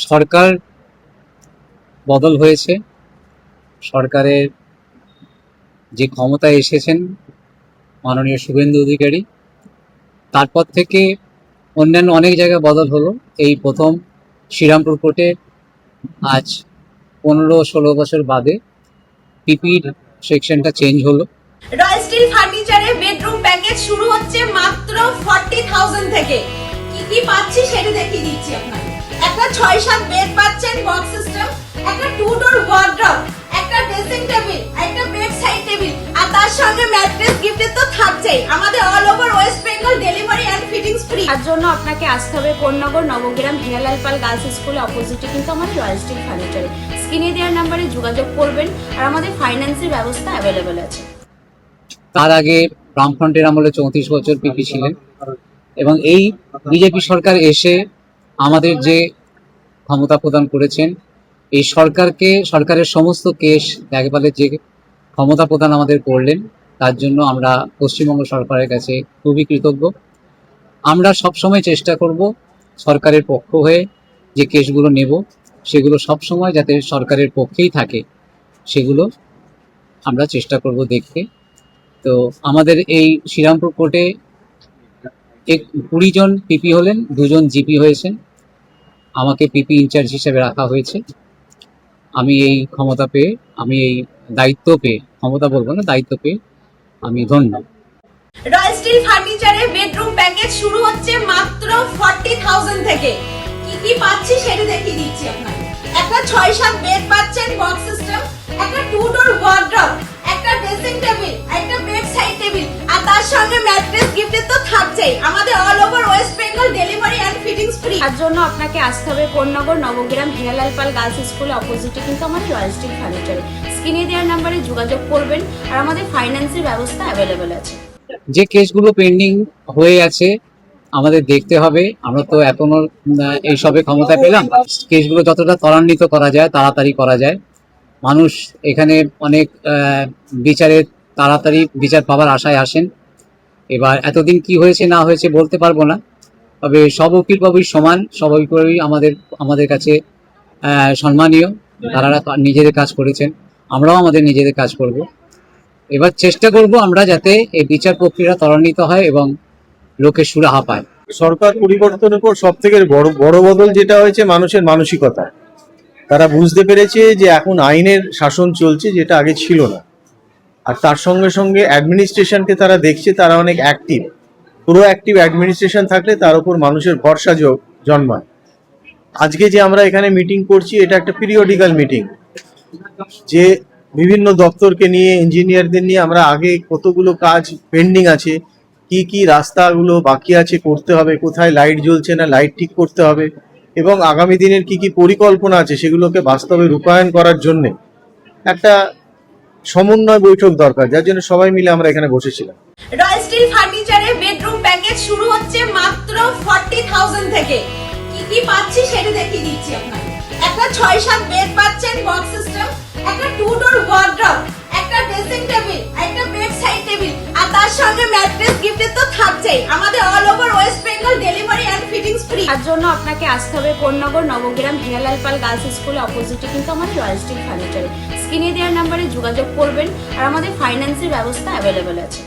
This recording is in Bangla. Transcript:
সরকার বদল হয়েছে। সরকারের যে ক্ষমতায় এসেছেন মাননীয় শুভেন্দু অধিকারী, তারপর থেকে অন্যান্য অনেক জায়গায় বদল হলো। এই প্রথম শ্রীরামপুর কোর্টে আজ 15-16 বছর বাদে পিপির সেকশনটা চেঞ্জ হলো। রয়্যাল স্টিল ফার্নিচারে বেডরুম প্যাকেজ শুরু হচ্ছে মাত্র 40,000 থেকে। কি কি পাচ্ছি সেটা দেখিয়ে দিচ্ছি আপনাকে। একটা 6-7 বেড পাচ্ছেন বক্স সিস্টেম, একটা 2 ডোর ওয়ার্ড্রপ, একটা ড্রেসিং টেবিল, একটা বেড সাইড টেবিল, আর তার সঙ্গে ম্যাট্রেস গিফটের তো থাকছেই। আমাদের all over West Bengal delivery and fittings free. তার জন্য আপনাকে আসতে হবে কোন্নগর নবগ্রাম হিরালাল পাল গার্লস স্কুলের অপোজিটে কিন্তু আমাদের রয়্যাল স্টিল ফার্নিচারে। স্ক্রিনে দেওয়ার নম্বরে যোগাযোগ করবেন, আর আমাদের ফাইন্যান্সের ব্যবস্থা অ্যাভেলেবেল আছে। তার আগে বামফ্রন্টের আমলে 34 বছর পিপি ছিলেন, এবং এই বিজেপি সরকার এসে আমাদের যে ক্ষমতা প্রদান করেছেন, এই সরকারের সমস্ত কেস দেখভালের যে ক্ষমতা প্রদান আমাদের করলেন, তার জন্য আমরা পশ্চিমবঙ্গ সরকারের কাছে খুবই কৃতজ্ঞ। আমরা সবসময় চেষ্টা করব সরকারের পক্ষ হয়ে যে কেসগুলো নেব সেগুলো সবসময় যাতে সরকারের পক্ষেই থাকে, সেগুলো আমরা চেষ্টা করব দেখতে। তো আমাদের এই শ্রীরামপুর কোর্টে 20 জন পিপি হলেন, 2 জন জিপি হয়েছেন। আমাকে পিপি ইনচার্জ হিসেবে রাখা হয়েছে। আমি এই ক্ষমতা পেয়ে, আমি এই দায়িত্ব পেয়ে, ক্ষমতা বলবো না, দায়িত্ব পেয়ে আমি ধন্য। রয়্যাল স্টিল ফার্নিচারে বেডরুম প্যাকেজ শুরু হচ্ছে মাত্র 40,000 থেকে। কি কি পাচ্ছি সেটা দেখিয়ে দিচ্ছি আপনাকে। একটা 6-7 বেড পাচ্ছেন বক্স সিস্টেম, একটা 2 ডোর ওয়ার্ড্রপ, একটা ড্রেসিং টেবিল, একটা বেড সাইড টেবিল, আর তার সঙ্গে ম্যাট্রেস গিফটের তো থাকছেই। আমাদের all over West Bengal delivery and fittings free. তার জন্য আপনাকে আসতে হবে কোন্নগর নবগ্রাম হিরালাল পাল গার্লস স্কুলের অপোজিটে কিন্তু আমাদের রয়্যাল স্টিল ফার্নিচারে। স্ক্রিনে দেওয়ার নম্বরে যোগাযোগ করবেন, আর আমাদের ফাইন্যান্সের ব্যবস্থা অ্যাভেলেবেল আছে। যে কেসগুলো পেন্ডিং হয়ে আছে আমাদের দেখতে হবে। আমরা তো এখনো এই সবে ক্ষমতা পেলাম, কেসগুলো যতটা ত্বরান্বিত করা যায়, তাড়াতাড়ি করা যায়। মানুষ এখানে অনেক বিচারের তাড়াতাড়ি বিচার পাওয়ার আশায় আসেন। এবার এতদিন কি হয়েছে না হয়েছে বলতে পারবো না, তবে সব উকিল বাবুই সমান, সব উকিলই আমাদের কাছে সম্মানীয়। তারা নিজেদের কাজ করেছেন, আমরাও আমাদের নিজেদের কাজ করব। এবার চেষ্টা করব আমরা যাতে এই বিচার প্রক্রিয়া ত্বরান্বিত হয় এবং লোকের সুরাহা পায়। সরকার পরিবর্তনের পর সব থেকে বড় বদল যেটা হয়েছে মানুষের মানসিকতা। তারা বুঝতে পেরেছে যে এখন আইনের শাসন চলছে, যেটা আগে ছিল না। আর তার সঙ্গে সঙ্গে অ্যাডমিনিস্ট্রেশনকে তারা দেখছে, তারা অনেক অ্যাক্টিভ। পুরো অ্যাক্টিভ অ্যাডমিনিস্ট্রেশন থাকলে তার উপর মানুষের ভরসা জন্মায়। আজকে যে আমরা এখানে মিটিং করছি, এটা একটা পিরিয়ডিক্যাল মিটিং, যে বিভিন্ন দপ্তরকে নিয়ে, ইঞ্জিনিয়ারদের নিয়ে আমরা আগে কতগুলো কাজ পেন্ডিং আছে, কি কি রাস্তাগুলো বাকি আছে করতে হবে, কোথায় লাইট জ্বলছে না লাইট ঠিক করতে হবে, এবং আগামী দিনের কি কি পরিকল্পনা আছে সেগুলোকে বাস্তবে রূপায়ণ করার জন্য একটা সমন্বয় বৈঠক দরকার, যার জন্য সবাই মিলে আমরা এখানে বসেছিলাম। রয়্যাল স্টিল ফার্নিচারে বেডরুম প্যাকেজ শুরু হচ্ছে মাত্র 40,000 থেকে। কি কি পাচ্ছি সেটা দেখিয়ে দিচ্ছি আপনাকে। একটা 6-7 বেড পাচ্ছেন বক্স সিস্টেম, একটা 2 ডোর ওয়ার্ড্রপ, একটা ড্রেসিং টেবিল, একটা বেড সাইড টেবিল, আর তার সঙ্গে ম্যাট্রেস গিফটের তো থাকছেই। আমাদের all over West Bengal delivery and fittings free. তার জন্য আপনাকে আসতে হবে কোন্নগর নবগ্রাম হিরালাল পাল গার্লস স্কুলের অপোজিটে কিন্তু আমাদের রয়্যাল স্টিল ফার্নিচারে। স্ক্রিনে দেওয়ার নম্বরে যোগাযোগ করবেন, আর আমাদের ফাইন্যান্সের ব্যবস্থা অ্যাভেলেবেল আছে।